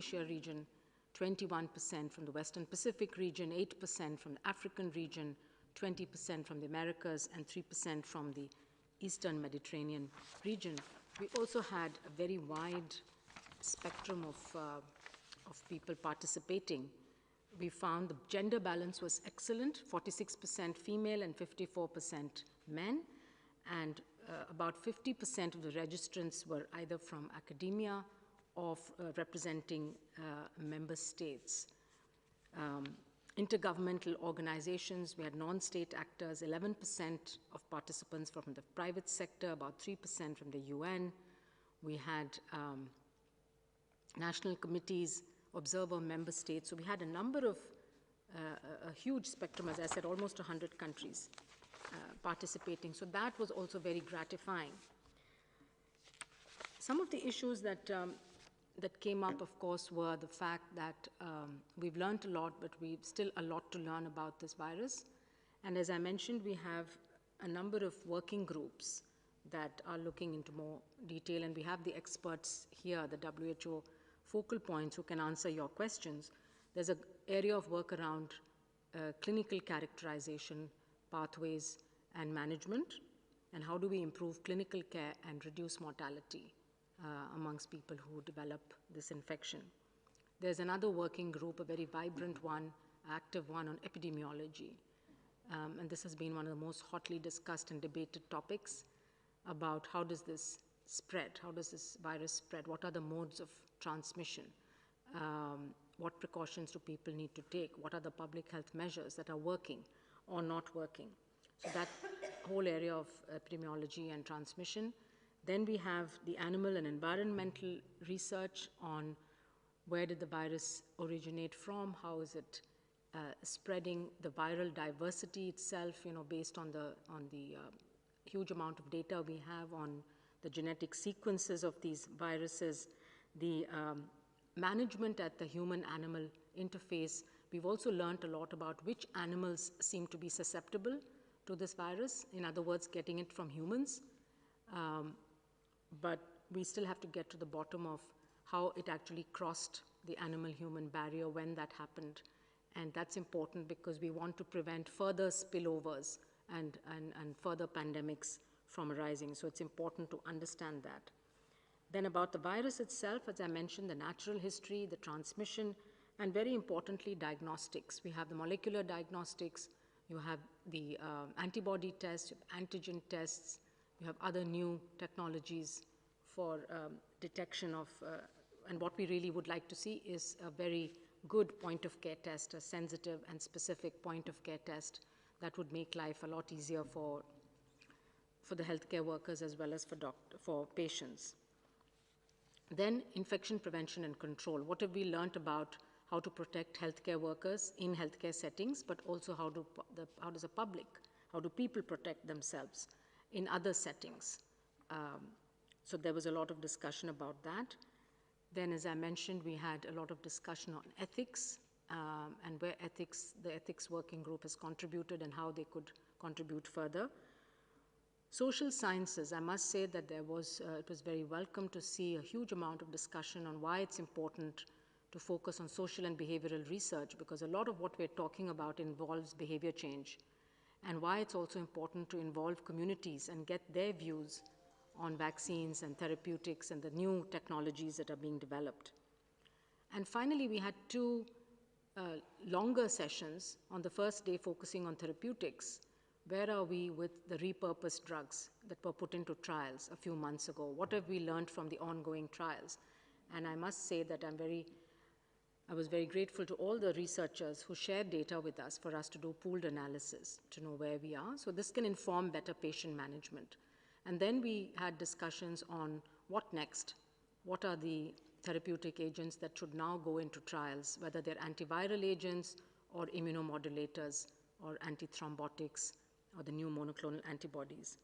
Asia region, 21% from the Western Pacific region, 8% from the African region, 20% from the Americas, and 3% from the Eastern Mediterranean region. We also had a very wide spectrum of people participating. We found the gender balance was excellent, 46% female and 54% men, and about 50% of the registrants were either from academia or representing member states. Intergovernmental organizations, we had non-state actors, 11% of participants from the private sector, about 3% from the UN. We had national committees, observer member states. So we had a number of, a huge spectrum, as I said, almost 100 countries participating. So that was also very gratifying. Some of the issues that came up, of course, were the fact that we've learned a lot, but we've still a lot to learn about this virus. And as I mentioned, we have a number of working groups that are looking into more detail, and we have the experts here, the WHO focal points, who can answer your questions. There's an area of work around clinical characterization, pathways, and management, and how do we improve clinical care and reduce mortality amongst people who develop this infection. There's another working group, a very vibrant one, active one, on epidemiology. And this has been one of the most hotly discussed and debated topics about how does this spread, how does this virus spread, what are the modes of transmission, what precautions do people need to take, what are the public health measures that are working or not working. So that whole area of epidemiology and transmission. Then we have the animal and environmental research on where did the virus originate from, how is it spreading, the viral diversity itself, based on the huge amount of data we have on the genetic sequences of these viruses, the management at the human-animal interface. We've also learned a lot about which animals seem to be susceptible to this virus, in other words, getting it from humans. But we still have to get to the bottom of how it actually crossed the animal-human barrier, when that happened. And that's important because we want to prevent further spillovers and further pandemics from arising. So it's important to understand that. Then about the virus itself, as I mentioned, the natural history, the transmission, and very importantly, diagnostics. We have the molecular diagnostics, you have the antibody tests, you have antigen tests, you have other new technologies for detection of, and what we really would like to see is a very good point-of-care test, a sensitive and specific point-of-care test that would make life a lot easier for the healthcare workers as well as for patients. Then infection prevention and control. What have we learned about how to protect healthcare workers in healthcare settings, but also how does the public, how do people protect themselves in other settings? So there was a lot of discussion about that. Then, as I mentioned, we had a lot of discussion on ethics and where the ethics working group has contributed and how they could contribute further. Social sciences, I must say that it was very welcome to see a huge amount of discussion on why it's important to focus on social and behavioral research, because a lot of what we're talking about involves behavior change, and why it's also important to involve communities and get their views on vaccines and therapeutics and the new technologies that are being developed. And finally, we had two longer sessions. On the first day, focusing on therapeutics. Where are we with the repurposed drugs that were put into trials a few months ago? What have we learned from the ongoing trials? And I must say that I was very grateful to all the researchers who shared data with us for us to do pooled analysis to know where we are. So this can inform better patient management. And then we had discussions on what next. What are the therapeutic agents that should now go into trials, whether they're antiviral agents or immunomodulators or antithrombotics or the new monoclonal antibodies.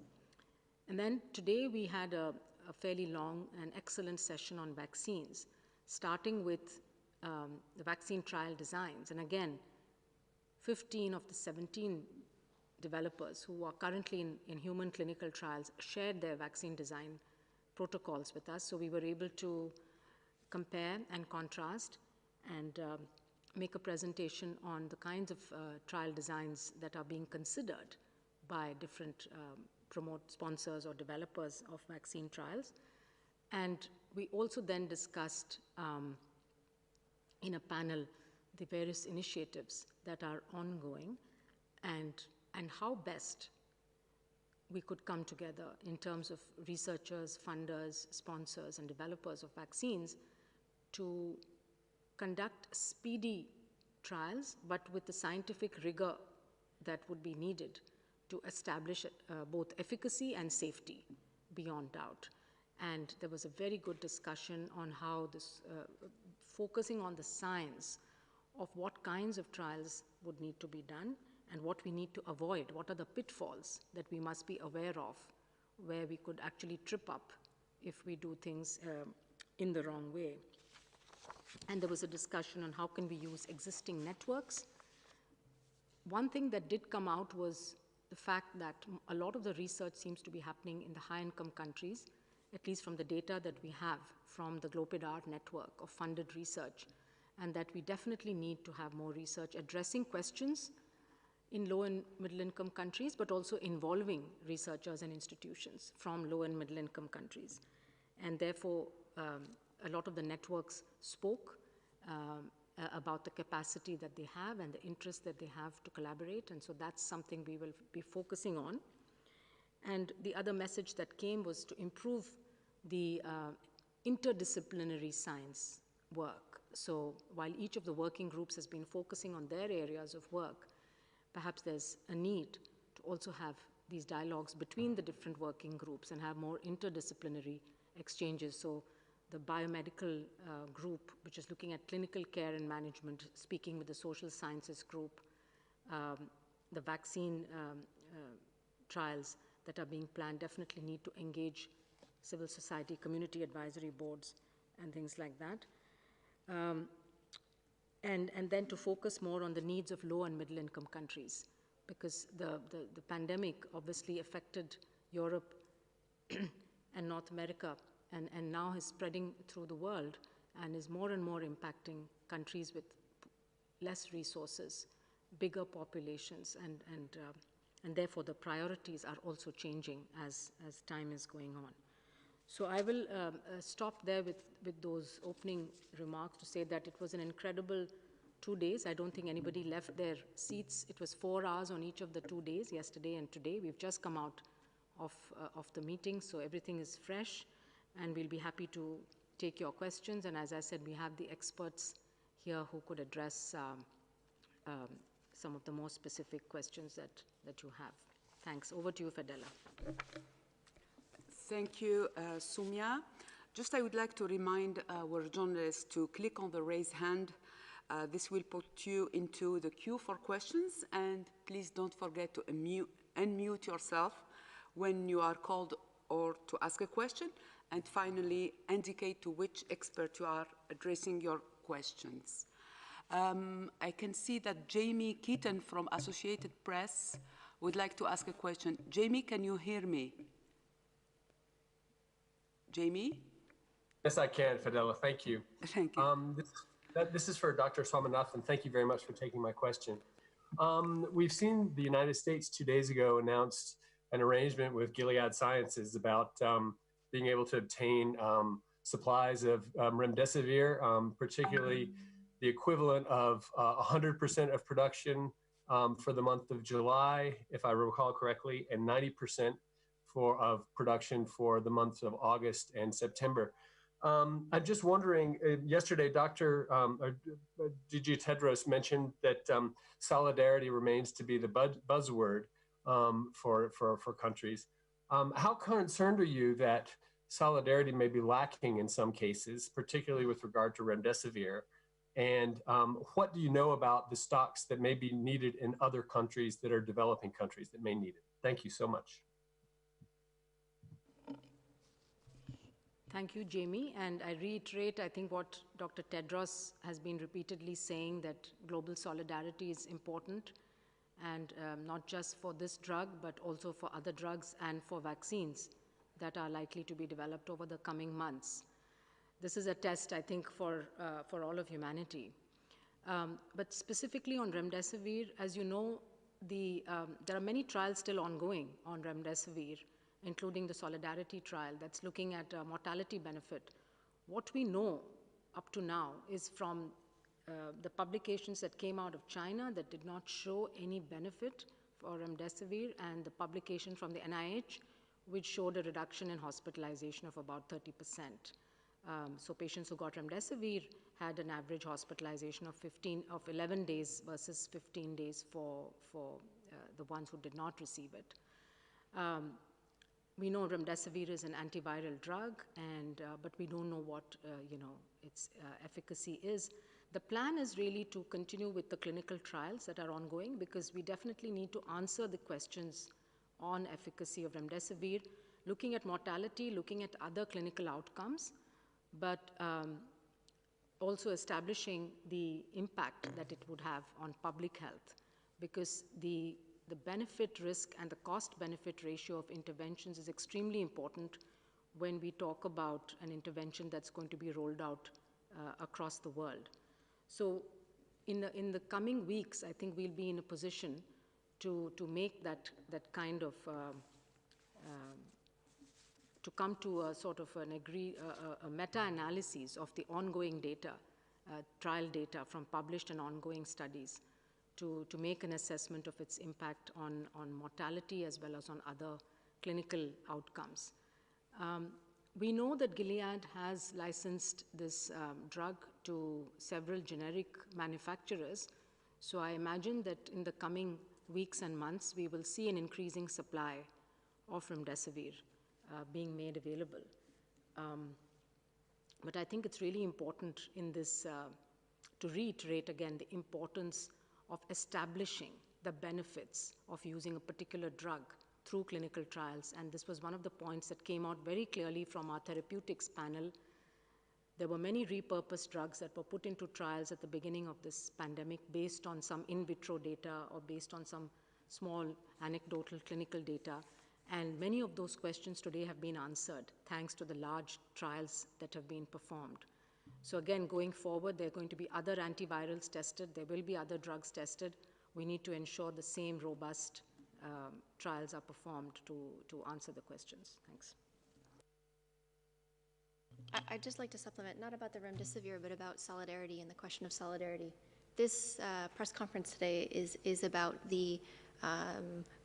And then today we had a fairly long and excellent session on vaccines, starting with the vaccine trial designs. And again, 15 of the 17 developers who are currently in human clinical trials shared their vaccine design protocols with us. So we were able to compare and contrast, and make a presentation on the kinds of trial designs that are being considered by different sponsors or developers of vaccine trials. And we also then discussed in a panel the various initiatives that are ongoing and how best we could come together in terms of researchers, funders, sponsors, and developers of vaccines to conduct speedy trials, but with the scientific rigor that would be needed to establish both efficacy and safety beyond doubt. And there was a very good discussion on how this, focusing on the science of what kinds of trials would need to be done and what we need to avoid, what are the pitfalls that we must be aware of, where we could actually trip up if we do things in the wrong way. And there was a discussion on how can we use existing networks. One thing that did come out was the fact that a lot of the research seems to be happening in the high-income countries, at least from the data that we have from the GLOPIDAR network of funded research, and that we definitely need to have more research addressing questions in low and middle income countries, but also involving researchers and institutions from low and middle income countries. And therefore, a lot of the networks spoke about the capacity that they have and the interest that they have to collaborate, and so that's something we will be focusing on. And the other message that came was to improve the interdisciplinary science work. So while each of the working groups has been focusing on their areas of work, perhaps there's a need to also have these dialogues between the different working groups and have more interdisciplinary exchanges. So the biomedical group, which is looking at clinical care and management, speaking with the social sciences group, the vaccine trials that are being planned definitely need to engage civil society, community advisory boards, and things like that. And then to focus more on the needs of low and middle income countries, because the pandemic obviously affected Europe and North America, and now is spreading through the world and is more and more impacting countries with less resources, bigger populations, and therefore the priorities are also changing as time is going on. So I will stop there with those opening remarks to say that it was an incredible 2 days. I don't think anybody left their seats. It was 4 hours on each of the 2 days, yesterday and today. We've just come out of the meeting, so everything is fresh, and we'll be happy to take your questions. And as I said, we have the experts here who could address some of the more specific questions that you have. Thanks. Over to you, Fadela. Thank you, Soumya. Just I would like to remind our journalists to click on the raise hand. This will put you into the queue for questions, and please don't forget to unmute yourself when you are called or to ask a question, and finally indicate to which expert you are addressing your questions. I can see that Jamie Keaton from Associated Press would like to ask a question. Jamie, can you hear me? Jamie? Yes, I can, Fadela. Thank you. Thank you. This is for Dr. Swaminathan. Thank you very much for taking my question. We've seen the United States 2 days ago announced an arrangement with Gilead Sciences about being able to obtain supplies of remdesivir, particularly the equivalent of 100% of production for the month of July, if I recall correctly, and 90% of production for the months of August and September. I'm just wondering, yesterday, DG Tedros mentioned that solidarity remains to be the buzzword for countries. How concerned are you that solidarity may be lacking in some cases, particularly with regard to remdesivir? And what do you know about the stocks that may be needed in other countries that are developing countries that may need it? Thank you so much. Thank you, Jamie. And I reiterate, I think what Dr. Tedros has been repeatedly saying, that global solidarity is important, and not just for this drug, but also for other drugs and for vaccines that are likely to be developed over the coming months. this is a test, I think, for all of humanity. But specifically on remdesivir, as you know, there are many trials still ongoing on remdesivir, including the Solidarity trial that's looking at mortality benefit. What we know up to now is from the publications that came out of China that did not show any benefit for remdesivir, and the publication from the NIH, which showed a reduction in hospitalization of about 30%. So patients who got remdesivir had an average hospitalization of 11 days versus 15 days for the ones who did not receive it. We know remdesivir is an antiviral drug, but we don't know what its efficacy is. The plan is really to continue with the clinical trials that are ongoing, because we definitely need to answer the questions on efficacy of remdesivir, looking at mortality, looking at other clinical outcomes, but also establishing the impact that it would have on public health, because the benefit risk and the cost benefit ratio of interventions is extremely important when we talk about an intervention that's going to be rolled out across the world. So in the coming weeks, I think we'll be in a position to make that kind of to come to a sort of a meta-analysis of the ongoing data, trial data from published and ongoing studies, to make an assessment of its impact on mortality as well as on other clinical outcomes. We know that Gilead has licensed this drug to several generic manufacturers, so I imagine that in the coming weeks and months, we will see an increasing supply of remdesivir being made available. But I think it's really important in this to reiterate again the importance of establishing the benefits of using a particular drug through clinical trials. And this was one of the points that came out very clearly from our therapeutics panel. There were many repurposed drugs that were put into trials at the beginning of this pandemic based on some in vitro data or based on some small anecdotal clinical data. And many of those questions today have been answered thanks to the large trials that have been performed. So again, going forward, there are going to be other antivirals tested. There will be other drugs tested. We need to ensure the same robust trials are performed to answer the questions. Thanks. I'd just like to supplement, not about the remdesivir, but about solidarity and the question of solidarity. This press conference today is about the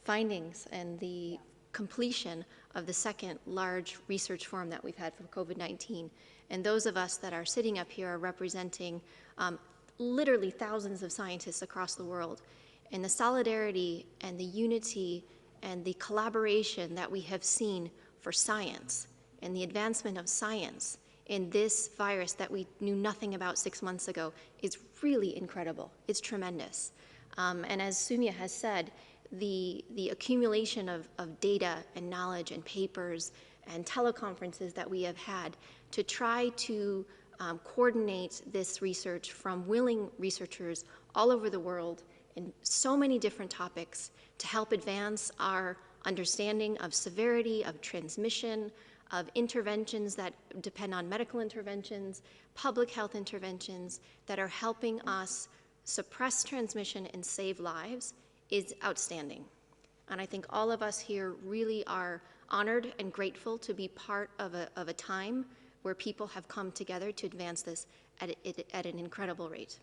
findings and the completion of the second large research forum that we've had for COVID-19. And those of us that are sitting up here are representing literally thousands of scientists across the world. And the solidarity and the unity and the collaboration that we have seen for science and the advancement of science in this virus that we knew nothing about 6 months ago is really incredible. It's tremendous. And as Soumya has said, the accumulation of data and knowledge and papers and teleconferences that we have had to try to coordinate this research from willing researchers all over the world in so many different topics to help advance our understanding of severity, of transmission, of interventions that depend on medical interventions, public health interventions that are helping us suppress transmission and save lives is outstanding. And I think all of us here really are honored and grateful to be part of a time where people have come together to advance this at an incredible rate.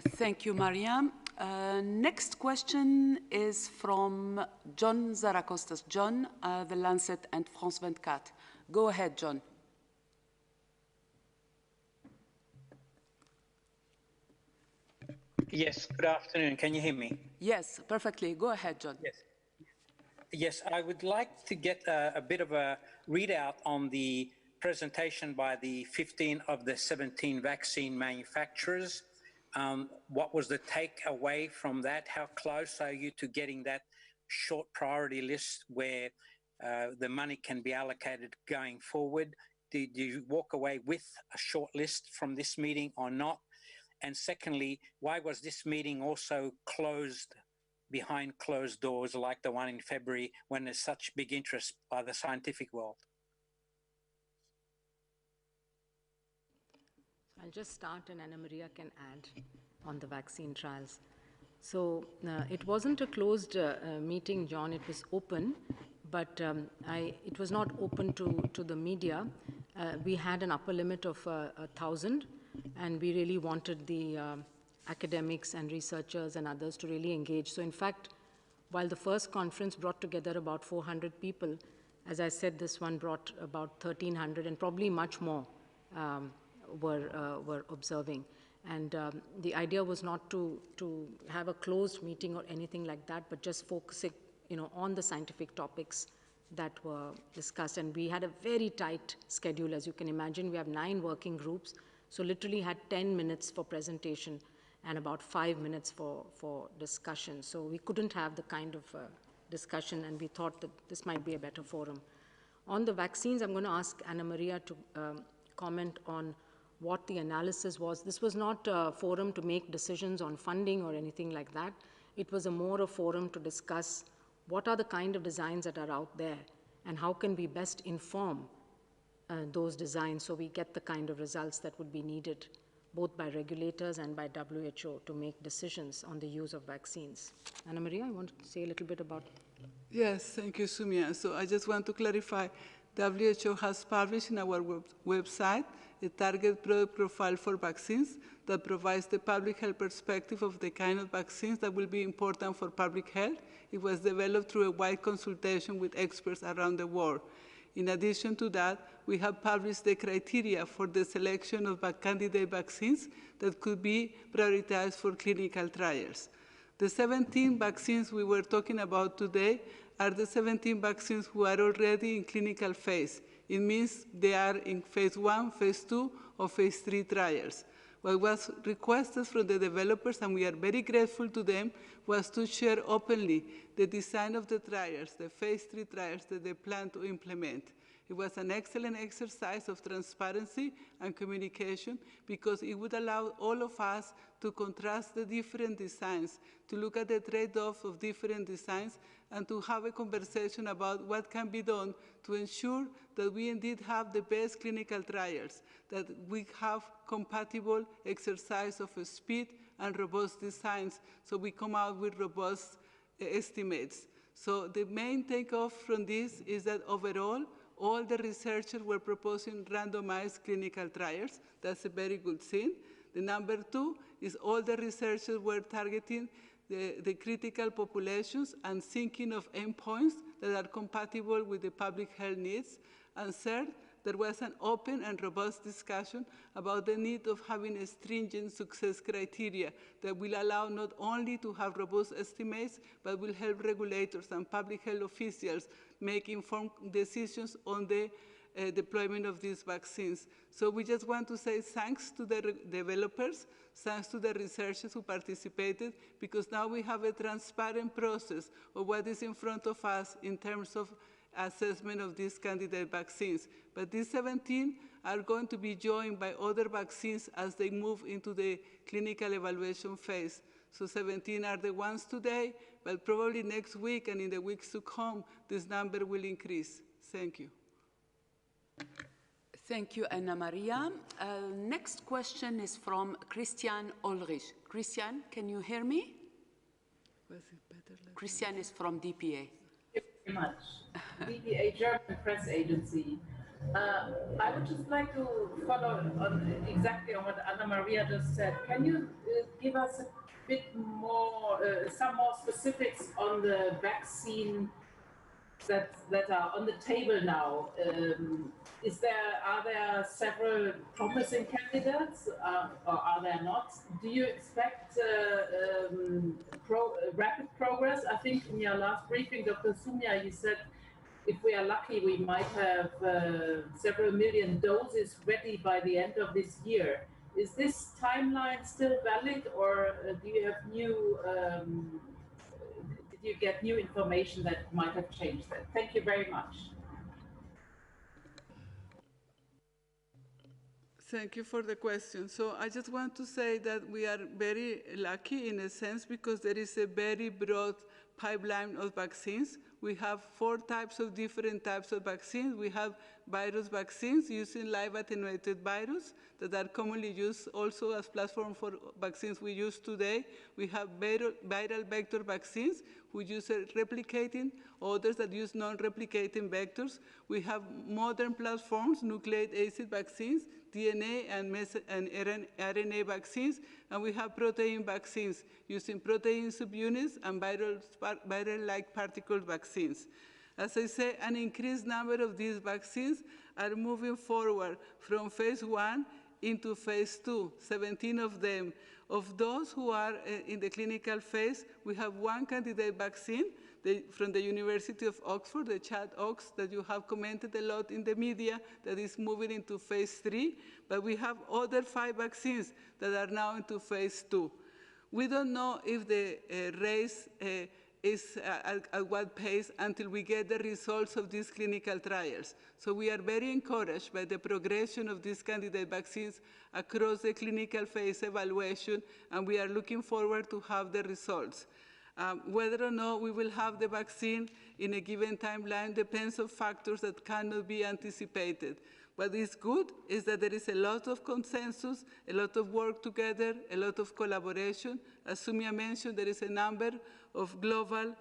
Thank you, Mariam. Next question is from John Zarakostas. John, The Lancet and France 24. Go ahead, John. Yes, good afternoon. Can you hear me? Yes, perfectly. Go ahead, John. Yes. Yes, I would like to get a bit of a readout on the presentation by the 15 of the 17 vaccine manufacturers. What was the takeaway from that? How close are you to getting that short priority list where the money can be allocated going forward? Did you walk away with a short list from this meeting or not? And secondly, why was this meeting also closed behind closed doors like the one in February when there's such big interest by the scientific world? I'll just start and Anna Maria can add on the vaccine trials. So it wasn't a closed meeting, John, it was open, but it was not open to the media. We had an upper limit of 1,000, and we really wanted the academics and researchers and others to really engage. So in fact, while the first conference brought together about 400 people, as I said, this one brought about 1,300 and probably much more were observing. And the idea was not to have a closed meeting or anything like that, but just focusing, on the scientific topics that were discussed. And we had a very tight schedule, as you can imagine. We have 9 working groups, so literally had 10 minutes for presentation and about 5 minutes for discussion. So we couldn't have the kind of discussion, and we thought that this might be a better forum. On the vaccines, I'm going to ask Anna Maria to comment on what the analysis was. This was not a forum to make decisions on funding or anything like that. It was more a forum to discuss what are the kind of designs that are out there and how can we best inform those designs so we get the kind of results that would be needed both by regulators and by WHO to make decisions on the use of vaccines. Anna Maria, I want to say a little bit about. Yes, thank you, Soumya. So I just want to clarify, WHO has published in our website a target product profile for vaccines that provides the public health perspective of the kind of vaccines that will be important for public health. It was developed through a wide consultation with experts around the world. In addition to that, we have published the criteria for the selection of candidate vaccines that could be prioritized for clinical trials. The 17 vaccines we were talking about today are the 17 vaccines who are already in clinical phase. It means they are in phase 1, phase 2, or phase 3 trials. What was requested from the developers, and we are very grateful to them, was to share openly the design of the trials, the phase 3 trials that they plan to implement. It was an excellent exercise of transparency and communication because it would allow all of us to contrast the different designs, to look at the trade-off of different designs, and to have a conversation about what can be done to ensure that we indeed have the best clinical trials, that we have compatible exercise of speed and robust designs, so we come out with robust estimates. So the main takeoff from this is that overall, all the researchers were proposing randomized clinical trials. That's a very good thing. The number 2 is all the researchers were targeting the critical populations and thinking of endpoints that are compatible with the public health needs. And third, there was an open and robust discussion about the need of having a stringent success criteria that will allow not only to have robust estimates, but will help regulators and public health officials make informed decisions on the deployment of these vaccines. So we just want to say thanks to the developers, thanks to the researchers who participated, because now we have a transparent process of what is in front of us in terms of assessment of these candidate vaccines. But these 17 are going to be joined by other vaccines as they move into the clinical evaluation phase. So 17 are the ones today, but probably next week and in the weeks to come, this number will increase. Thank you. Thank you, Anna Maria. Next question is from Christian Ulrich. Christian, can you hear me? Christian is from DPA. Thank you very much. DPA, German press agency. I would just like to follow on exactly on what Anna Maria just said. Can you give us a bit more, some more specifics on the vaccine that are on the table now? Are there several promising candidates, or are there not? Do you expect rapid progress? I think in your last briefing, Dr. Soumya, you said if we are lucky, we might have several million doses ready by the end of this year. Is this timeline still valid, or do you have new? Did you get new information that might have changed that? Thank you very much. Thank you for the question. So I just want to say that we are very lucky in a sense because there is a very broad pipeline of vaccines. We have 4 types of different types of vaccines. We have virus vaccines using live attenuated virus that are commonly used also as platform for vaccines we use today. We have viral vector vaccines who use replicating, others that use non-replicating vectors. We have modern platforms, nucleic acid vaccines, DNA and RNA vaccines, and we have protein vaccines using protein subunits and viral-like particle vaccines. As I say, an increased number of these vaccines are moving forward from phase 1 into phase 2, 17 of them. Of those who are in the clinical phase, we have 1 candidate vaccine from the University of Oxford, the ChAd-Ox, that you have commented a lot in the media, that is moving into phase 3. But we have other 5 vaccines that are now into phase 2. We don't know if the race is at what pace until we get the results of these clinical trials. So we are very encouraged by the progression of these candidate vaccines across the clinical phase evaluation, and we are looking forward to have the results. Whether or not we will have the vaccine in a given timeline depends on factors that cannot be anticipated. What is good is that there is a lot of consensus, a lot of work together, a lot of collaboration. As Sumia mentioned, there is a number of global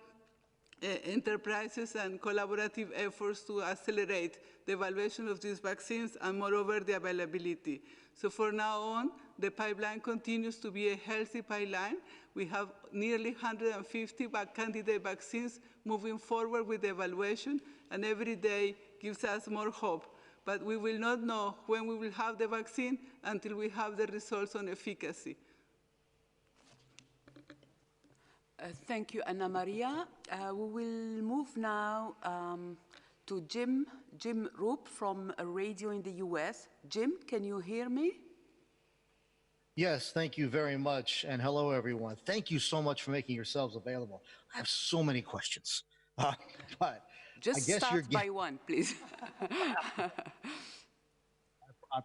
enterprises and collaborative efforts to accelerate the evaluation of these vaccines and, moreover, the availability. So for now on, the pipeline continues to be a healthy pipeline. We have nearly 150 candidate vaccines moving forward with the evaluation, and every day gives us more hope. But we will not know when we will have the vaccine until we have the results on efficacy. Thank you, Anna Maria. We will move now to Jim Roop from a radio in the US. Jim, can you hear me? Yes, thank you very much, and hello, everyone. Thank you so much for making yourselves available. I have so many questions, but just I guess start by one, please. I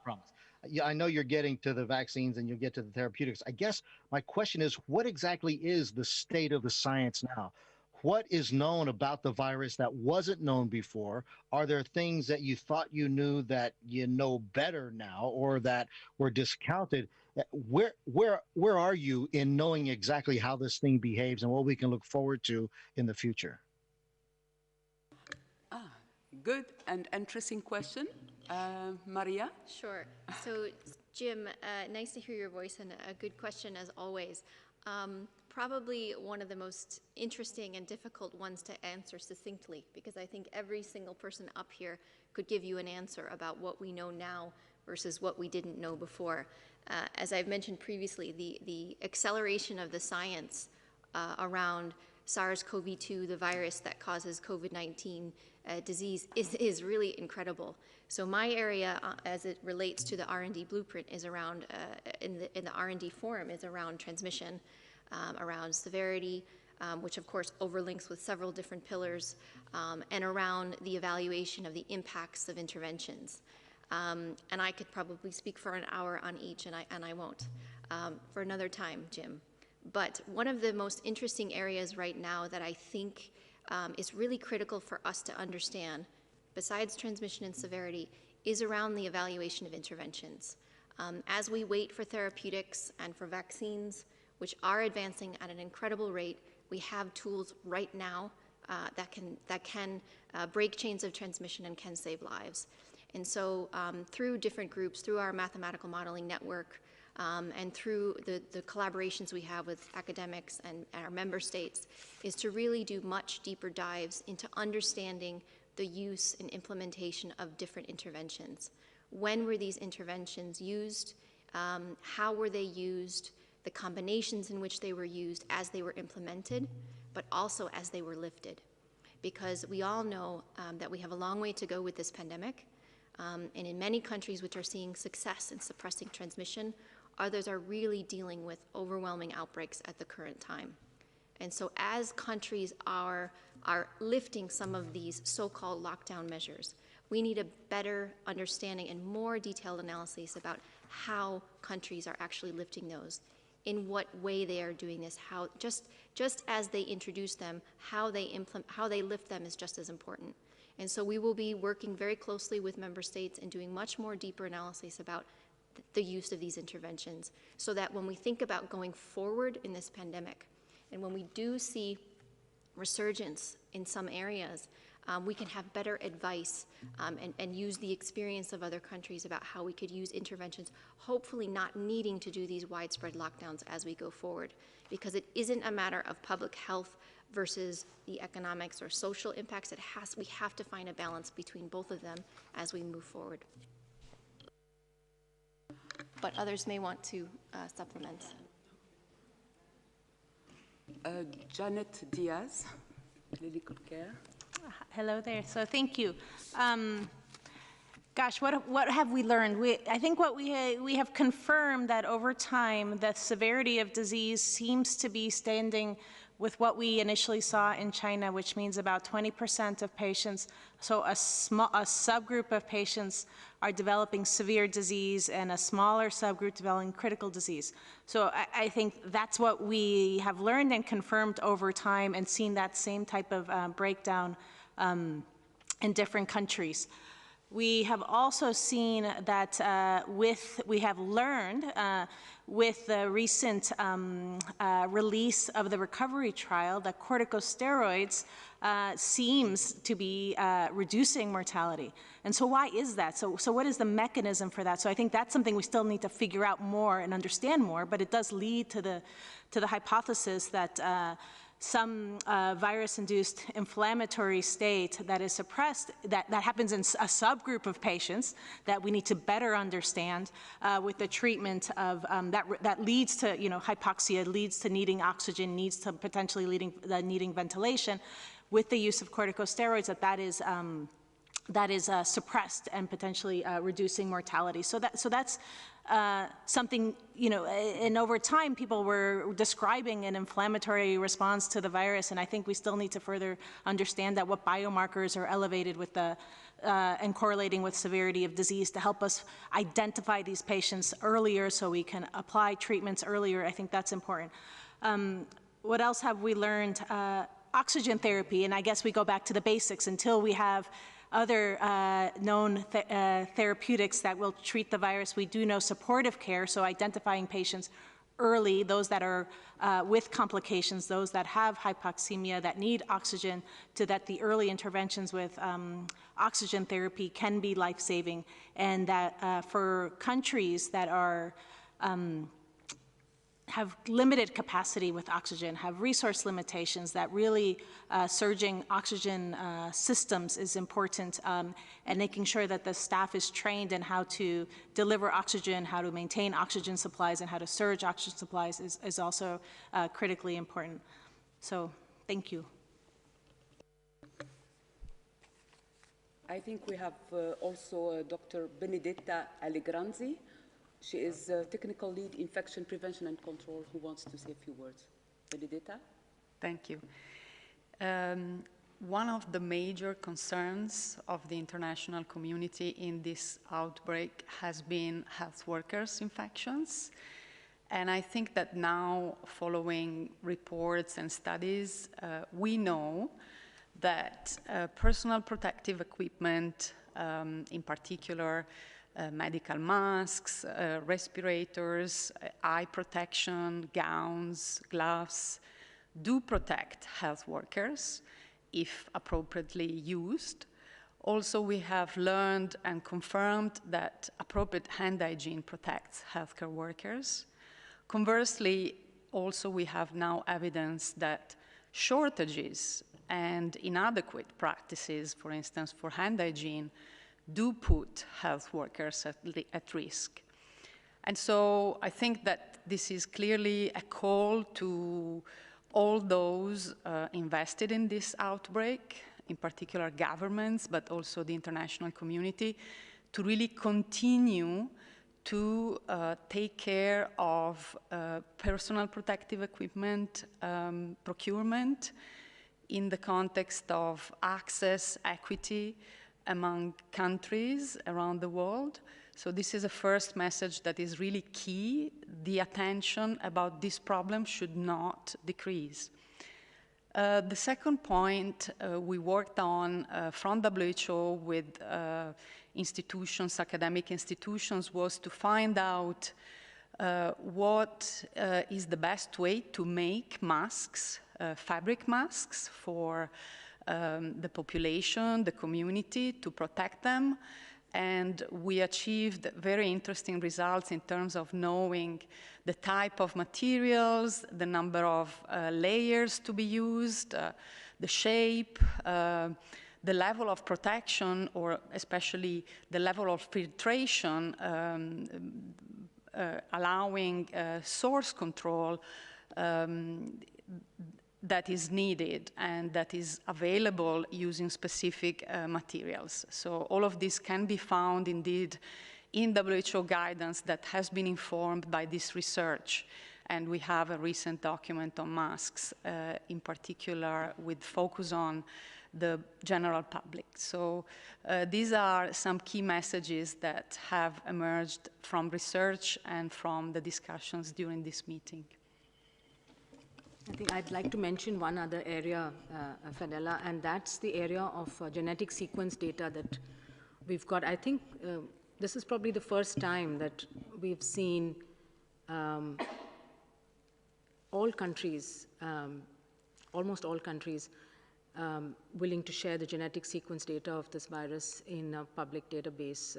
promise. Yeah, I know you're getting to the vaccines and you'll get to the therapeutics. I guess my question is, what exactly is the state of the science now? What is known about the virus that wasn't known before? Are there things that you thought you knew that you know better now, or that were discounted? Where are you in knowing exactly how this thing behaves and what we can look forward to in the future? Good and interesting question. Maria? Sure. So, Jim, nice to hear your voice, and a good question as always. Probably one of the most interesting and difficult ones to answer succinctly, because I think every single person up here could give you an answer about what we know now versus what we didn't know before. As I've mentioned previously, the acceleration of the science around SARS-CoV-2, the virus that causes COVID-19 disease, is really incredible. So my area, as it relates to the R&D blueprint, is around, in the R&D forum, is around transmission, around severity, which of course overlinks with several different pillars, and around the evaluation of the impacts of interventions. And I could probably speak for an hour on each, and I won't, for another time, Jim. But one of the most interesting areas right now that I think is really critical for us to understand, besides transmission and severity, is around the evaluation of interventions. As we wait for therapeutics and for vaccines, which are advancing at an incredible rate, we have tools right now that can break chains of transmission and can save lives. And so through different groups, through our mathematical modeling network, and through the collaborations we have with academics and our member states, is to really do much deeper dives into understanding the use and implementation of different interventions. When were these interventions used? How were they used? The combinations in which they were used as they were implemented, but also as they were lifted. Because we all know that we have a long way to go with this pandemic, and in many countries which are seeing success in suppressing transmission, others are really dealing with overwhelming outbreaks at the current time. And so as countries are lifting some of these so-called lockdown measures, We need a better understanding and more detailed analysis about how countries are actually lifting those, in what way they are doing this, how just as they introduce them, how they lift them is just as important. And so we will be working very closely with member states and doing much more deeper analysis about the use of these interventions, so that when we think about going forward in this pandemic, and when we do see resurgence in some areas, we can have better advice and use the experience of other countries about how we could use interventions, hopefully not needing to do these widespread lockdowns as we go forward, because it isn't a matter of public health versus the economics or social impacts. We have to find a balance between both of them as we move forward. But others may want to supplement. Janet Diaz, Clinical Care. Hello there. So thank you. Gosh, what have we learned? I think what we have confirmed that over time, the severity of disease seems to be standing with what we initially saw in China, which means about 20% of patients, so a subgroup of patients are developing severe disease and a smaller subgroup developing critical disease. So I think that's what we have learned and confirmed over time, and seen that same type of breakdown in different countries. We have also seen that we have learned with the recent release of the recovery trial that corticosteroids seems to be reducing mortality. And so why is that? So what is the mechanism for that? So I think that's something we still need to figure out more and understand more, but it does lead to the hypothesis that some virus-induced inflammatory state that is suppressed, that happens in a subgroup of patients that we need to better understand with the treatment of, that leads to, hypoxia, leads to needing oxygen, needs to potentially needing ventilation, with the use of corticosteroids, that is suppressed and potentially reducing mortality. So that's something, and over time people were describing an inflammatory response to the virus, and I think we still need to further understand that what biomarkers are elevated with and correlating with severity of disease to help us identify these patients earlier so we can apply treatments earlier. I think that's important. What else have we learned? Oxygen therapy, and I guess we go back to the basics until we have other known therapeutics that will treat the virus. We do know supportive care, so identifying patients early, those that are with complications, those that have hypoxemia, that need oxygen, so that the early interventions with oxygen therapy can be life-saving, and that for countries that are have limited capacity with oxygen, have resource limitations, that really surging oxygen systems is important, and making sure that the staff is trained in how to deliver oxygen, how to maintain oxygen supplies, and how to surge oxygen supplies is also critically important. So, thank you. I think we have also Dr. Benedetta Allegranzi. She is Technical Lead Infection Prevention and Control, who wants to say a few words. Benedetta? Thank you. One of the major concerns of the international community in this outbreak has been health workers' infections. And I think that now, following reports and studies, we know that personal protective equipment, in particular, medical masks, respirators, eye protection, gowns, gloves, do protect health workers if appropriately used. Also, we have learned and confirmed that appropriate hand hygiene protects healthcare workers. Conversely, also we have now evidence that shortages and inadequate practices, for instance, for hand hygiene, do put health workers at risk. And so I think that this is clearly a call to all those invested in this outbreak, in particular governments, but also the international community, to really continue to take care of personal protective equipment procurement in the context of access, equity, among countries around the world. So this is a first message that is really key. The attention about this problem should not decrease. The second point we worked on from WHO with institutions, academic institutions, was to find out what is the best way to make masks, fabric masks for the population, the community, to protect them. And we achieved very interesting results in terms of knowing the type of materials, the number of layers to be used, the shape, the level of protection, or especially the level of filtration, allowing source control that is needed and that is available using specific materials. So all of this can be found indeed in WHO guidance that has been informed by this research. And we have a recent document on masks, in particular with focus on the general public. So these are some key messages that have emerged from research and from the discussions during this meeting. I think I'd like to mention one other area, Fadela, and that's the area of genetic sequence data that we've got. I think this is probably the first time that we've seen all countries, almost all countries, willing to share the genetic sequence data of this virus in a public database.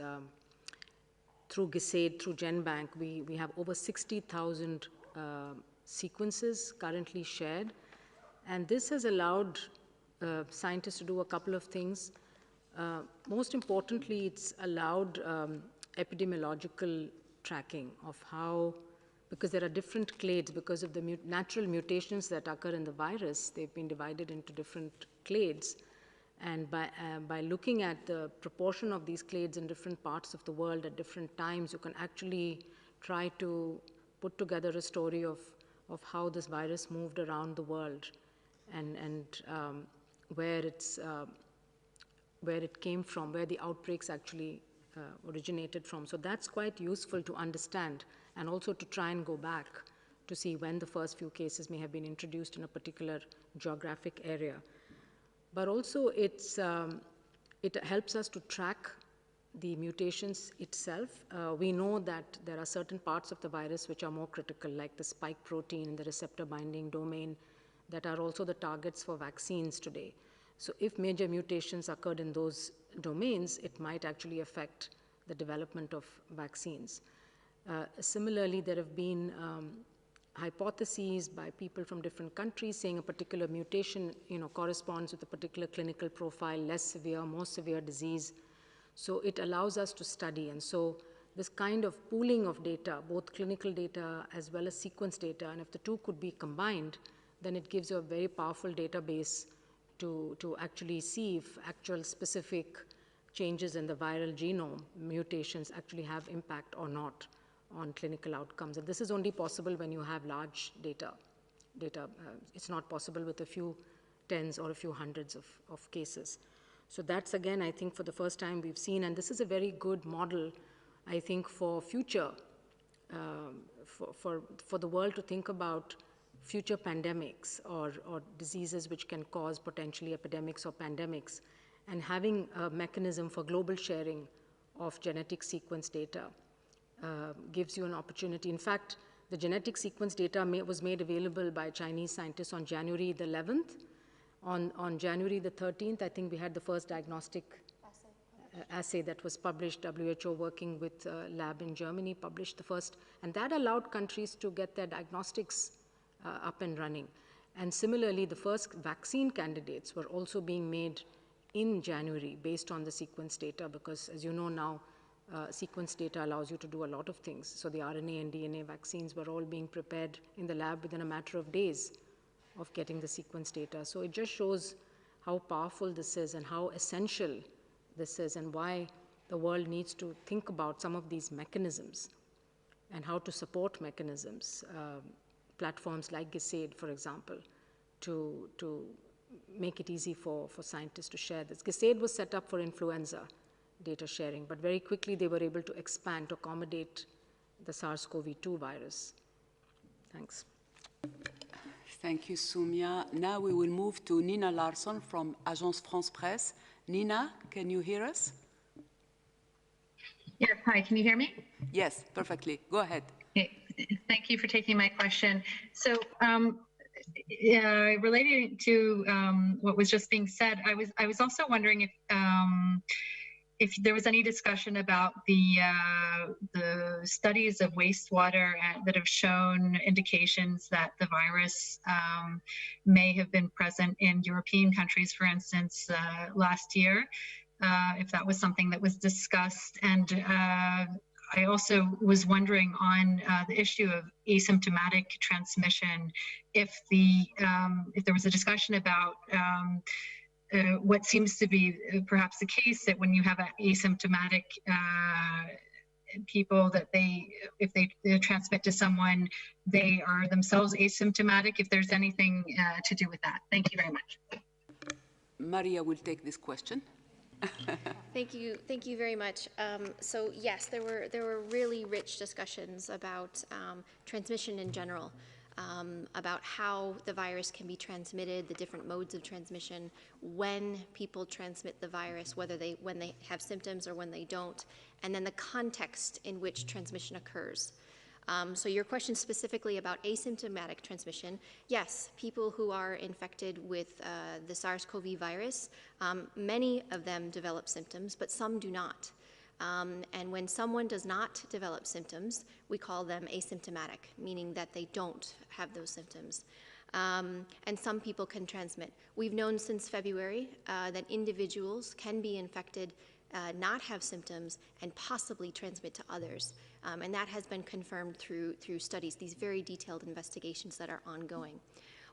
Through GISAID, through GenBank, we have over 60,000 sequences currently shared. And this has allowed scientists to do a couple of things. Most importantly, it's allowed epidemiological tracking of how, because there are different clades, because of the natural mutations that occur in the virus, they've been divided into different clades. And by looking at the proportion of these clades in different parts of the world at different times, you can actually try to put together a story of how this virus moved around the world and where it came from, where the outbreaks actually originated from. So that's quite useful to understand, and also to try and go back to see when the first few cases may have been introduced in a particular geographic area. But also it helps us to track the mutations itself. We know that there are certain parts of the virus which are more critical, like the spike protein in the receptor binding domain, that are also the targets for vaccines today. So if major mutations occurred in those domains, it might actually affect the development of vaccines. Similarly, there have been hypotheses by people from different countries saying a particular mutation, corresponds with a particular clinical profile, less severe, more severe disease. So it allows us to study. And so this kind of pooling of data, both clinical data as well as sequence data, and if the two could be combined, then it gives you a very powerful database to actually see if actual specific changes in the viral genome, mutations, actually have impact or not on clinical outcomes. And this is only possible when you have large data. It's not possible with a few tens or a few hundreds of cases. So that's, again, I think for the first time we've seen, and this is a very good model, I think, for future, for the world to think about future pandemics or diseases which can cause potentially epidemics or pandemics, and having a mechanism for global sharing of genetic sequence data gives you an opportunity. In fact, the genetic sequence data was made available by Chinese scientists on January the 11th. On January the 13th, I think we had the first diagnostic assay that was published. WHO, working with a lab in Germany, published the first, and that allowed countries to get their diagnostics up and running. And similarly, the first vaccine candidates were also being made in January based on the sequence data, because as you know now, sequence data allows you to do a lot of things. So the RNA and DNA vaccines were all being prepared in the lab within a matter of days of getting the sequence data. So it just shows how powerful this is and how essential this is, and why the world needs to think about some of these mechanisms and how to support mechanisms, platforms like GISAID, for example, to make it easy for scientists to share this. GSAID was set up for influenza data sharing, but very quickly they were able to expand to accommodate the SARS-CoV-2 virus. Thanks. Thank you, Soumya. Now we will move to Nina Larsson from Agence France-Presse. Nina, can you hear us? Yes, hi, can you hear me? Yes, perfectly. Go ahead. Okay. Thank you for taking my question. So, relating to what was just being said, I was also wondering if there was any discussion about the studies of wastewater that have shown indications that the virus may have been present in European countries, for instance, last year, if that was something that was discussed. And I also was wondering on the issue of asymptomatic transmission, if there was a discussion about what seems to be perhaps the case, that when you have asymptomatic people, that if they transmit to someone, they are themselves asymptomatic, if there's anything to do with that. Thank you very much. Maria will take this question. Thank you very much. So yes, there were really rich discussions about transmission in general, about how the virus can be transmitted, the different modes of transmission, when people transmit the virus, when they have symptoms or when they don't, and then the context in which transmission occurs. So your question specifically about asymptomatic transmission, yes, people who are infected with the SARS-CoV virus, many of them develop symptoms, but some do not. And when someone does not develop symptoms, we call them asymptomatic, meaning that they don't have those symptoms. And some people can transmit. We've known since February that individuals can be infected, not have symptoms, and possibly transmit to others. And that has been confirmed through studies, these very detailed investigations that are ongoing.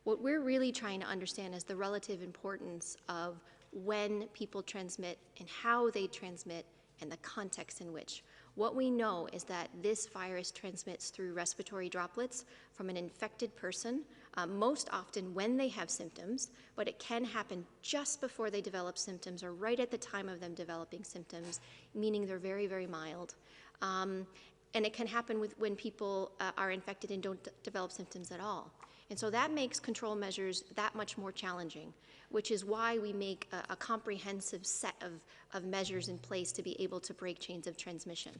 What we're really trying to understand is the relative importance of when people transmit and how they transmit and the context in which. What we know is that this virus transmits through respiratory droplets from an infected person, most often when they have symptoms, but it can happen just before they develop symptoms or right at the time of them developing symptoms, meaning they're very, very mild. And it can happen when people are infected and don't develop symptoms at all. And so that makes control measures that much more challenging, which is why we make a comprehensive set of measures in place to be able to break chains of transmission,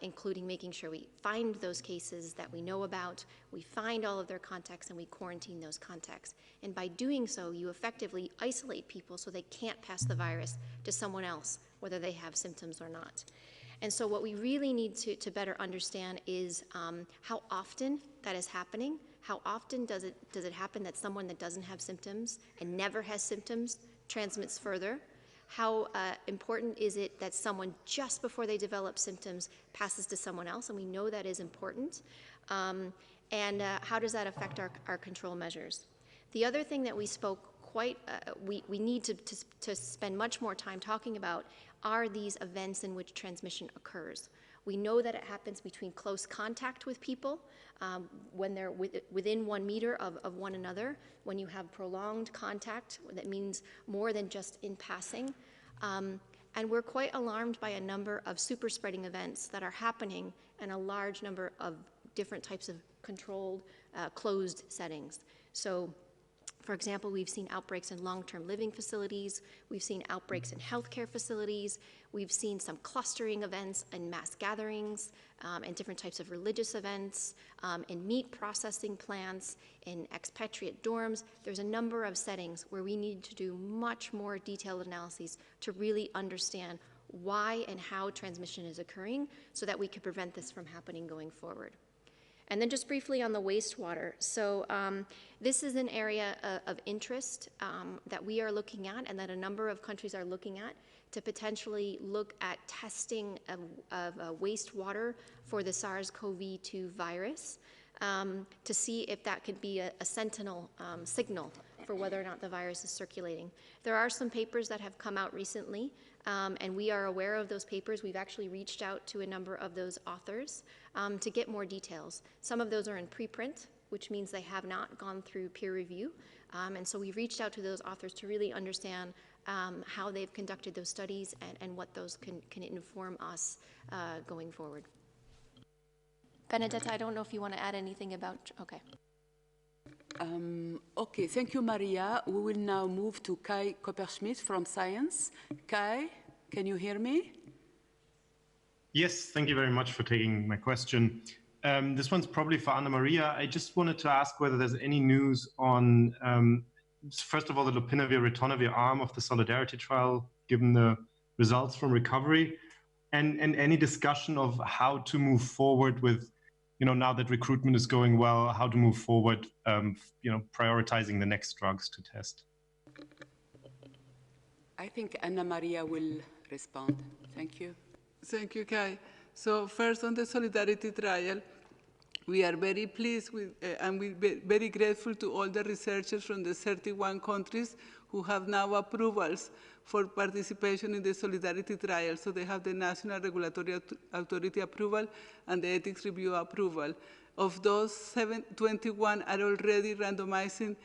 including making sure we find those cases that we know about, we find all of their contacts, and we quarantine those contacts. And by doing so, you effectively isolate people so they can't pass the virus to someone else, whether they have symptoms or not. And so what we really need to better understand is how often that is happening. How often does it happen that someone that doesn't have symptoms and never has symptoms transmits further? How important is it that someone just before they develop symptoms passes to someone else? And we know that is important. And how does that affect our control measures? The other thing that we spoke we need to spend much more time talking about are these events in which transmission occurs. We know that it happens between close contact with people, when they're within 1 meter of one another, when you have prolonged contact, that means more than just in passing. And we're quite alarmed by a number of super spreading events that are happening in a large number of different types of controlled, closed settings. So, for example, we've seen outbreaks in long-term living facilities, we've seen outbreaks in healthcare facilities, we've seen some clustering events in mass gatherings, and different types of religious events, in meat processing plants, in expatriate dorms. There's a number of settings where we need to do much more detailed analyses to really understand why and how transmission is occurring so that we can prevent this from happening going forward. And then just briefly on the wastewater. So this is an area of interest that we are looking at and that a number of countries are looking at to potentially look at testing of wastewater for the SARS-CoV-2 virus to see if that could be a sentinel signal for whether or not the virus is circulating. There are some papers that have come out recently, and we are aware of those papers. We've actually reached out to a number of those authors to get more details. Some of those are in preprint, which means they have not gone through peer review. And so we reached out to those authors to really understand how they've conducted those studies and what those can inform us going forward. Benedetta, I don't know if you want to add anything about, okay. Okay, thank you, Maria. We will now move to Kai Kopperschmidt from Science. Kai, can you hear me? Yes, thank you very much for taking my question. This one's probably for Anna Maria. I just wanted to ask whether there's any news on, first of all, the lopinavir-ritonavir arm of the Solidarity trial, given the results from recovery, and any discussion of how to move forward with, now that recruitment is going well, how to move forward, prioritizing the next drugs to test. I think Anna Maria will respond. Thank you. Thank you, Kai. So first on the Solidarity trial, we are very pleased with, and we're very grateful to all the researchers from the 31 countries who have now approvals for participation in the Solidarity trial. So they have the National Regulatory Authority approval and the Ethics Review approval. Of those, 21 are already randomizing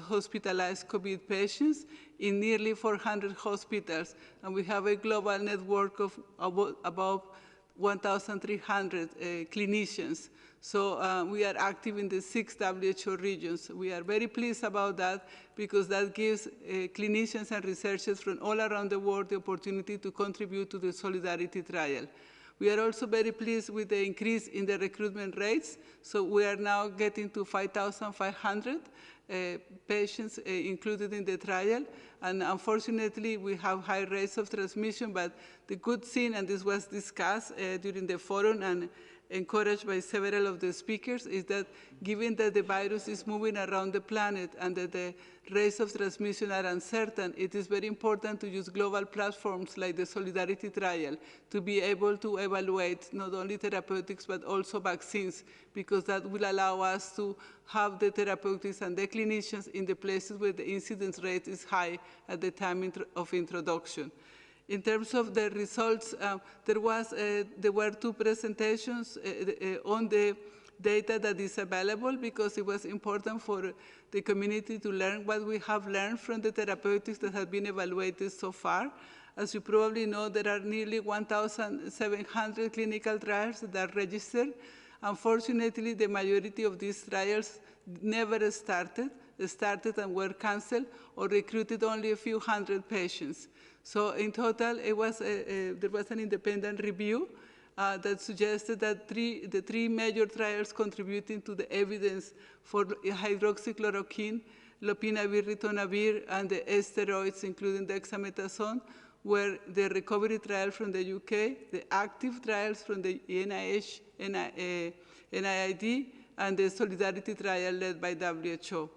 hospitalized COVID patients in nearly 400 hospitals. And we have a global network of about 1,300 clinicians. So we are active in the 6 WHO regions. We are very pleased about that because that gives clinicians and researchers from all around the world the opportunity to contribute to the Solidarity trial. We are also very pleased with the increase in the recruitment rates. So we are now getting to 5,500 patients included in the trial. And unfortunately, we have high rates of transmission, but the good thing, and this was discussed during the forum and encouraged by several of the speakers, is that given that the virus is moving around the planet and that the rates of transmission are uncertain, it is very important to use global platforms like the Solidarity trial to be able to evaluate not only therapeutics but also vaccines, because that will allow us to have the therapeutics and the clinicians in the places where the incidence rate is high at the time of introduction. In terms of the results, there were 2 presentations on the data that is available because it was important for the community to learn what we have learned from the therapeutics that have been evaluated so far. As you probably know, there are nearly 1,700 clinical trials that are registered. Unfortunately, the majority of these trials never started and were canceled or recruited only a few hundred patients. So in total, there was an independent review that suggested that the 3 major trials contributing to the evidence for hydroxychloroquine, lopinavir-ritonavir, and the steroids, including dexamethasone, were the recovery trial from the UK, the active trials from the NIH, NIID, and the Solidarity trial led by WHO.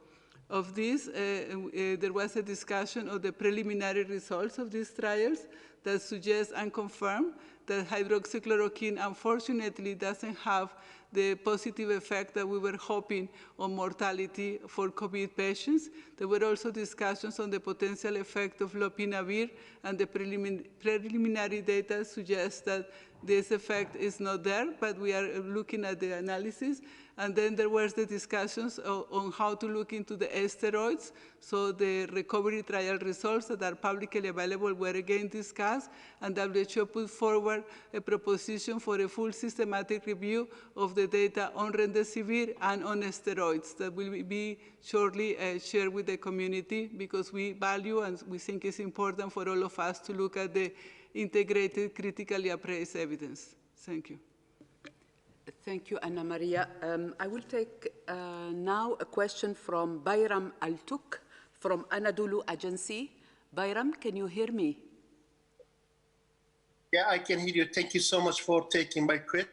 Of this, there was a discussion of the preliminary results of these trials that suggest and confirm that hydroxychloroquine, unfortunately, doesn't have the positive effect that we were hoping on mortality for COVID patients. There were also discussions on the potential effect of lopinavir, and the preliminary data suggests that this effect is not there, but we are looking at the analysis. And then there were the discussions on how to look into the steroids. So the recovery trial results that are publicly available were again discussed, and WHO put forward a proposition for a full systematic review of the data on remdesivir and on steroids that will be shortly shared with the community, because we value and we think it's important for all of us to look at the integrated, critically appraised evidence. Thank you. Thank you, Anna Maria. I will take now a question from Bayram Altuk from Anadolu Agency. Bayram, can you hear me? Yeah, I can hear you. Thank you so much for taking my question.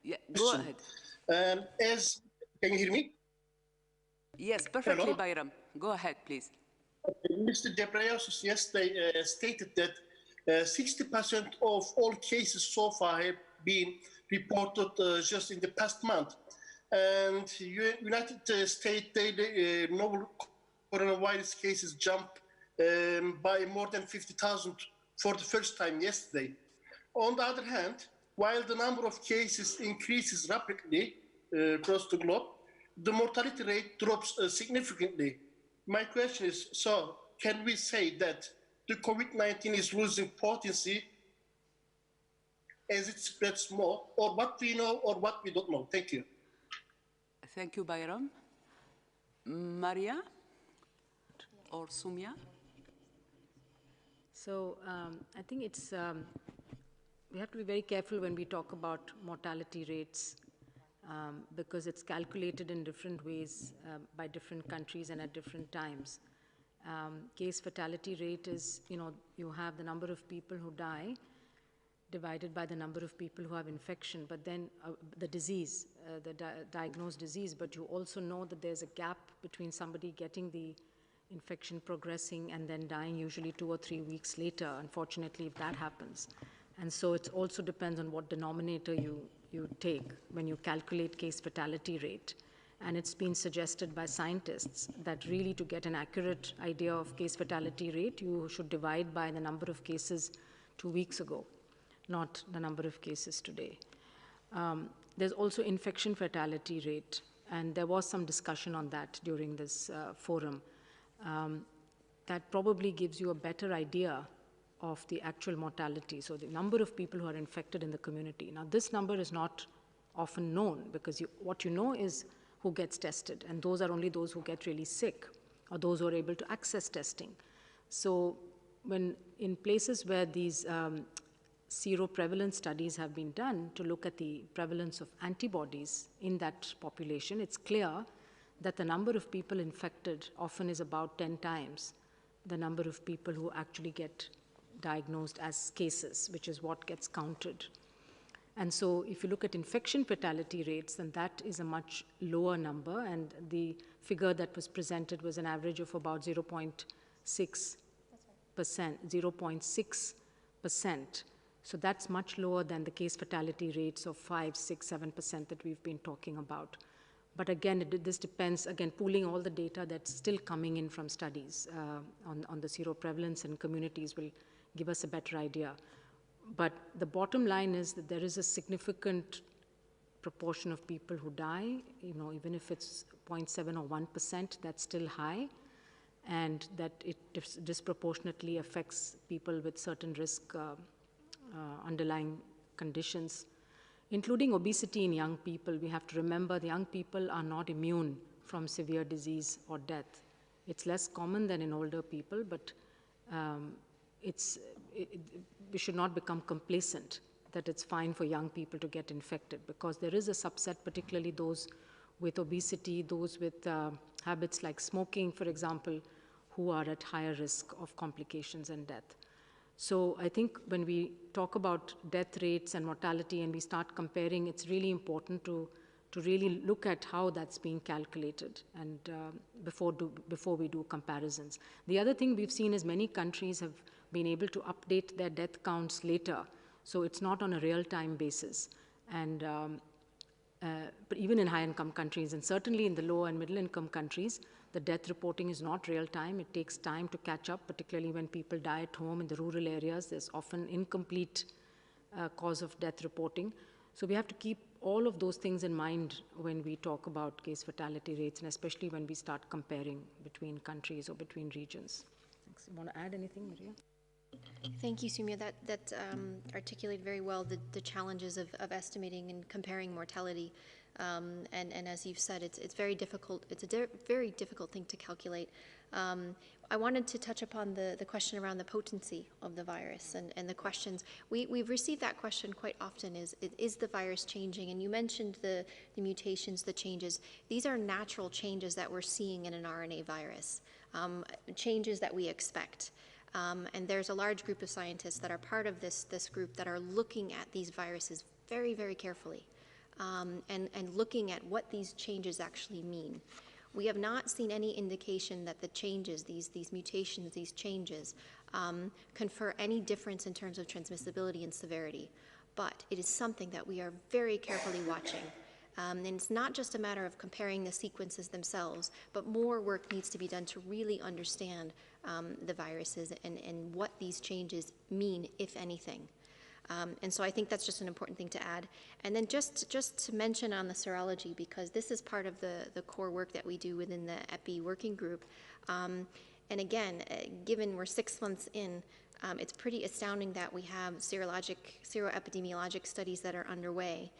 Yeah, go ahead. Can you hear me? Yes, perfectly, Hello? Bayram. Go ahead, please. Mr. Ghebreyesus yesterday stated that 60% of all cases so far have been reported just in the past month. And United States daily novel coronavirus cases jumped by more than 50,000 for the first time yesterday. On the other hand, while the number of cases increases rapidly across the globe, the mortality rate drops significantly. My question is, so can we say that the COVID-19 is losing potency as it spreads more, or what we know or what we don't know? Thank you. Thank you, Bayram. Maria or Sumya? So I think it's, we have to be very careful when we talk about mortality rates because it's calculated in different ways by different countries and at different times. Case fatality rate is, you have the number of people who die divided by the number of people who have infection, but then the disease, diagnosed disease, but you also know that there's a gap between somebody getting the infection progressing and then dying usually 2 or 3 weeks later, unfortunately, if that happens. And so it also depends on what denominator you take when you calculate case fatality rate. And it's been suggested by scientists that really to get an accurate idea of case fatality rate, you should divide by the number of cases 2 weeks ago, not the number of cases today. There's also infection fatality rate, and there was some discussion on that during this forum. That probably gives you a better idea of the actual mortality, so the number of people who are infected in the community. Now, this number is not often known because what you know is who gets tested, and those are only those who get really sick or those who are able to access testing. So when in places where these seroprevalence studies have been done to look at the prevalence of antibodies in that population, it's clear that the number of people infected often is about 10 times the number of people who actually get diagnosed as cases, which is what gets counted. And so if you look at infection fatality rates, then that is a much lower number, and the figure that was presented was an average of about 0.6%, 0.6%. So that's much lower than the case fatality rates of 5, 6, 7% that we've been talking about. But again, this depends, again, pooling all the data that's still coming in from studies on the seroprevalence in communities will give us a better idea. But the bottom line is that there is a significant proportion of people who die, even if it's 0.7 or 1%, that's still high, and that it disproportionately affects people with certain risk underlying conditions, including obesity in young people. We have to remember the young people are not immune from severe disease or death. It's less common than in older people, but we should not become complacent that it's fine for young people to get infected, because there is a subset, particularly those with obesity, those with habits like smoking, for example, who are at higher risk of complications and death. So I think when we talk about death rates and mortality and we start comparing, it's really important to really look at how that's being calculated and before we do comparisons. The other thing we've seen is many countries have been able to update their death counts later, so it's not on a real-time basis. And but even in high-income countries, and certainly in the low and middle-income countries, the death reporting is not real-time. It takes time to catch up, particularly when people die at home in the rural areas. There's often incomplete cause of death reporting. So we have to keep all of those things in mind when we talk about case fatality rates, and especially when we start comparing between countries or between regions. Thanks. You want to add anything, Maria? Thank you, Sumya. That articulated very well the challenges of estimating and comparing mortality. And as you've said, it's very difficult. It's a very difficult thing to calculate. I wanted to touch upon the question around the potency of the virus and the questions. We've received that question quite often, is the virus changing? And you mentioned the mutations, the changes. These are natural changes that we're seeing in an RNA virus, changes that we expect. And there's a large group of scientists that are part of this group that are looking at these viruses very, very carefully and looking at what these changes actually mean. We have not seen any indication that the changes, these mutations, these changes, confer any difference in terms of transmissibility and severity. But it is something that we are very carefully watching. And it's not just a matter of comparing the sequences themselves, but more work needs to be done to really understand the viruses and what these changes mean, if anything. And so I think that's just an important thing to add. And then just to mention on the serology, because this is part of the core work that we do within the EPI working group. And again, given we're 6 months in, it's pretty astounding that we have seroepidemiologic studies that are underway.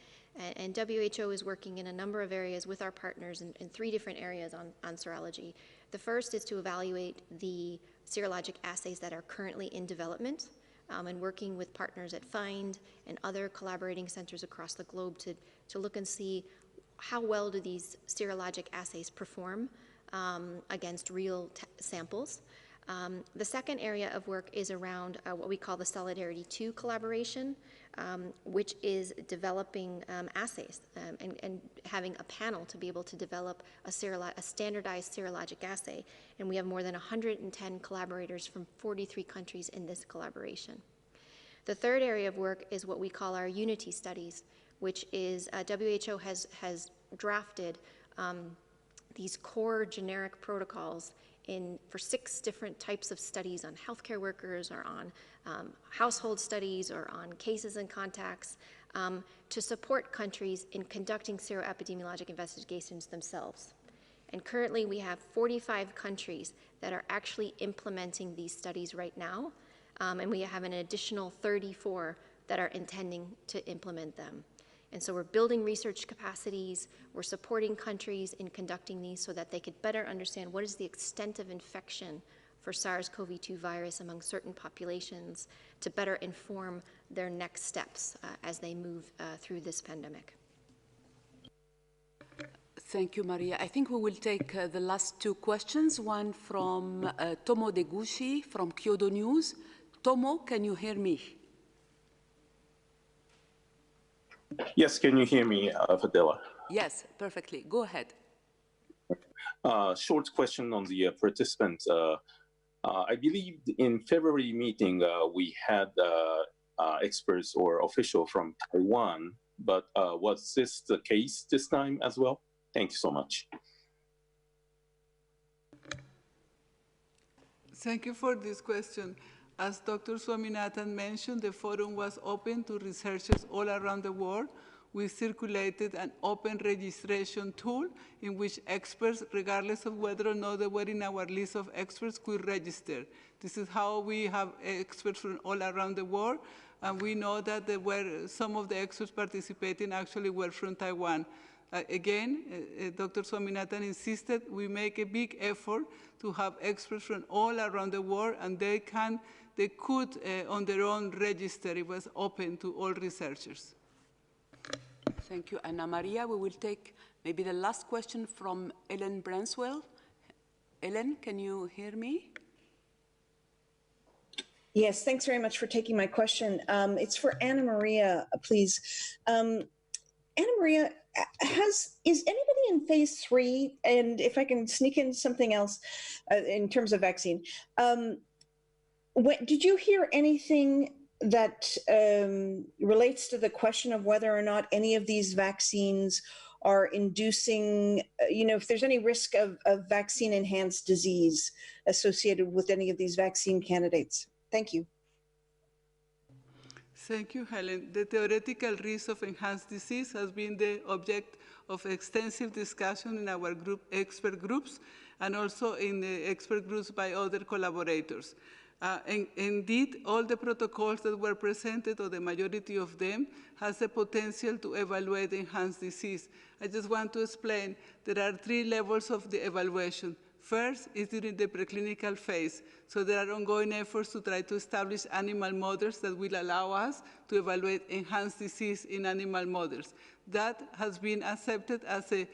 And WHO is working in a number of areas with our partners in 3 different areas on serology. The first is to evaluate the serologic assays that are currently in development, and working with partners at FIND and other collaborating centers across the globe to look and see how well do these serologic assays perform against real samples. The second area of work is around what we call the Solidarity 2 collaboration, which is developing assays and having a panel to be able to develop a standardized serologic assay. And we have more than 110 collaborators from 43 countries in this collaboration. The third area of work is what we call our Unity studies, which is WHO has drafted these core generic protocols for 6 different types of studies on healthcare workers or on household studies or on cases and contacts to support countries in conducting seroepidemiologic investigations themselves. And currently we have 45 countries that are actually implementing these studies right now, and we have an additional 34 that are intending to implement them. And so we're building research capacities, we're supporting countries in conducting these so that they could better understand what is the extent of infection for SARS-CoV-2 virus among certain populations to better inform their next steps as they move through this pandemic. Thank you, Maria. I think we will take the last 2 questions, one from Tomo Deguchi from Kyodo News. Tomo, can you hear me? Yes, can you hear me, Fadela? Yes, perfectly. Go ahead. Short question on the participants. I believe in February meeting, we had experts or official from Taiwan, but was this the case this time as well? Thank you so much. Thank you for this question. As Dr. Swaminathan mentioned, the forum was open to researchers all around the world. We circulated an open registration tool in which experts, regardless of whether or not they were in our list of experts, could register. This is how we have experts from all around the world, and we know that there were some of the experts participating actually were from Taiwan. Again, Dr. Swaminathan insisted we make a big effort to have experts from all around the world, and they could, on their own, register. It was open to all researchers. Thank you, Anna Maria. We will take maybe the last question from Ellen Branswell. Ellen, can you hear me? Yes, thanks very much for taking my question. It's for Anna Maria, please. Anna Maria, is anybody in phase 3? And if I can sneak in something else in terms of vaccine, did you hear anything that relates to the question of whether or not any of these vaccines are inducing, if there's any risk of vaccine-enhanced disease associated with any of these vaccine candidates? Thank you. Thank you, Helen. The theoretical risk of enhanced disease has been the object of extensive discussion in our expert groups and also in the expert groups by other collaborators. Indeed, all the protocols that were presented, or the majority of them, has the potential to evaluate enhanced disease. I just want to explain there are 3 levels of the evaluation. First is during the preclinical phase. So there are ongoing efforts to try to establish animal models that will allow us to evaluate enhanced disease in animal models. That has been accepted as a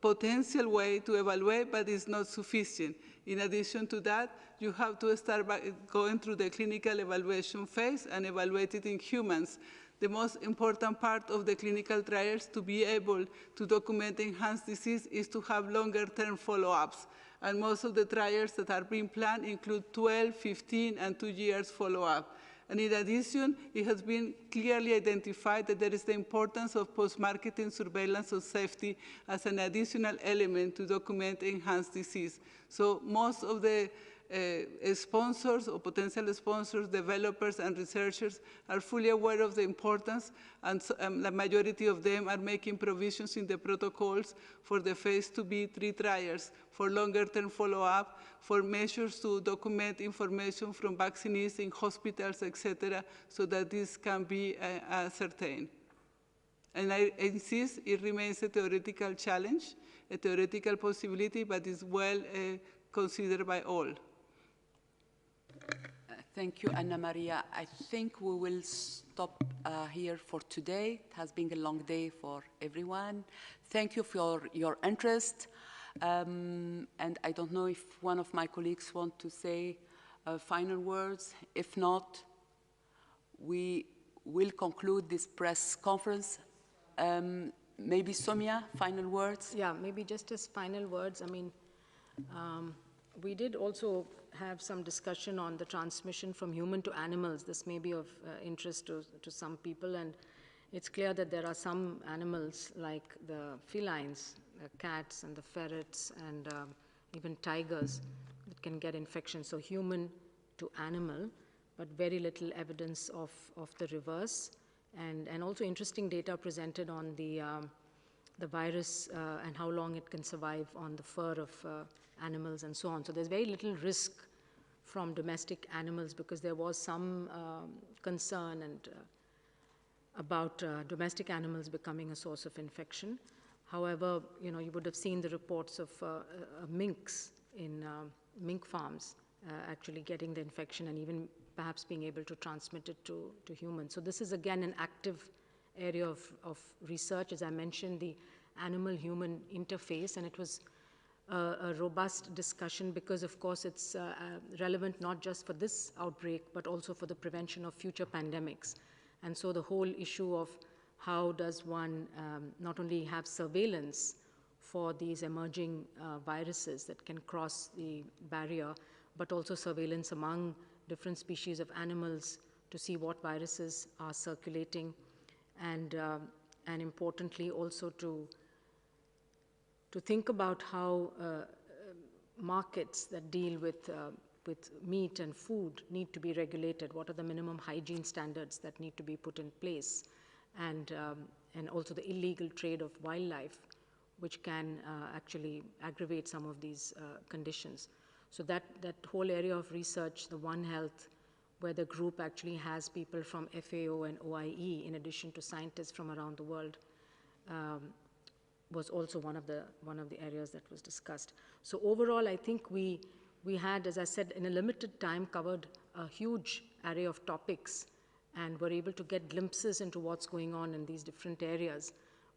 potential way to evaluate, but it's not sufficient. In addition to that, you have to start by going through the clinical evaluation phase and evaluate it in humans. The most important part of the clinical trials to be able to document enhanced disease is to have longer-term follow-ups. And most of the trials that are being planned include 12, 15, and 2 years follow-up. And in addition, it has been clearly identified that there is the importance of post-marketing surveillance of safety as an additional element to document enhanced disease. So most of the sponsors or potential sponsors, developers, and researchers are fully aware of the importance, and the majority of them are making provisions in the protocols for the phase 2b/3 trials, for longer-term follow-up, for measures to document information from vaccinees in hospitals, etc., so that this can be ascertained. And I insist, it remains a theoretical challenge, a theoretical possibility, but is well considered by all. Thank you, Anna Maria. I think we will stop here for today. It has been a long day for everyone. Thank you for your interest. And I don't know if one of my colleagues want to say final words. If not, we will conclude this press conference. Maybe Soumya, final words? Yeah, maybe just as final words. I mean, we did also have some discussion on the transmission from human to animals. This may be of interest to some people, and it's clear that there are some animals like the felines, the cats and the ferrets and even tigers that can get infection. So human to animal, but very little evidence of the reverse. And also interesting data presented on the virus and how long it can survive on the fur of animals and so on. So there's very little risk from domestic animals, because there was some concern and about domestic animals becoming a source of infection. However, you know, you would have seen the reports of minks in mink farms actually getting the infection and even perhaps being able to transmit it to humans. So this is again an active area of research. As I mentioned, the animal-human interface, and it was a robust discussion because, of course, it's relevant not just for this outbreak, but also for the prevention of future pandemics. And so the whole issue of how does one not only have surveillance for these emerging viruses that can cross the barrier, but also surveillance among different species of animals to see what viruses are circulating, and importantly also to think about how markets that deal with meat and food need to be regulated. What are the minimum hygiene standards that need to be put in place? And also the illegal trade of wildlife, which can actually aggravate some of these conditions. So that whole area of research, the One Health, where the group actually has people from FAO and OIE, in addition to scientists from around the world, was also one of the areas that was discussed. So overall, I think we had, as I said, in a limited time, covered a huge array of topics and were able to get glimpses into what's going on in these different areas.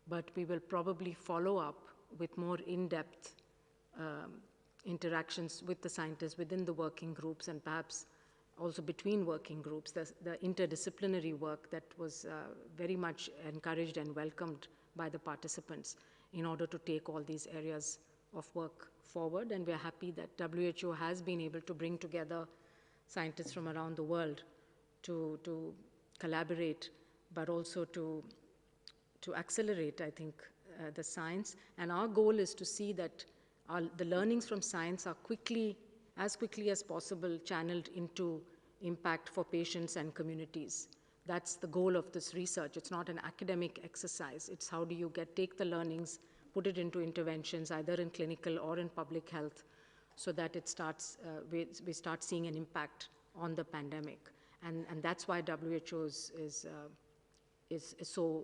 But we will probably follow up with more in-depth interactions with the scientists within the working groups, and perhaps also between working groups, the interdisciplinary work that was very much encouraged and welcomed by the participants in order to take all these areas of work forward. And we're happy that WHO has been able to bring together scientists from around the world to collaborate, but also to accelerate, I think, the science. And our goal is to see that the learnings from science are as quickly as possible channeled into impact for patients and communities. That's the goal of this research. It's not an academic exercise. It's how do you take the learnings, put it into interventions, either in clinical or in public health, so that it starts, we start seeing an impact on the pandemic. And that's why WHO is so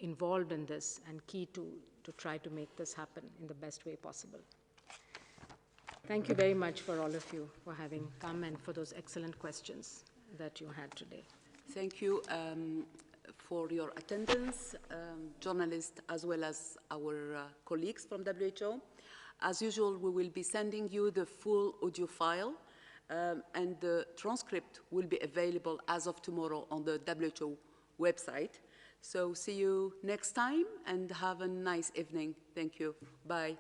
involved in this and key to try to make this happen in the best way possible. Thank you very much for all of you for having come and for those excellent questions that you had today. Thank you for your attendance, journalists as well as our colleagues from WHO. As usual, we will be sending you the full audio file, and the transcript will be available as of tomorrow on the WHO website. So see you next time and have a nice evening. Thank you. Bye.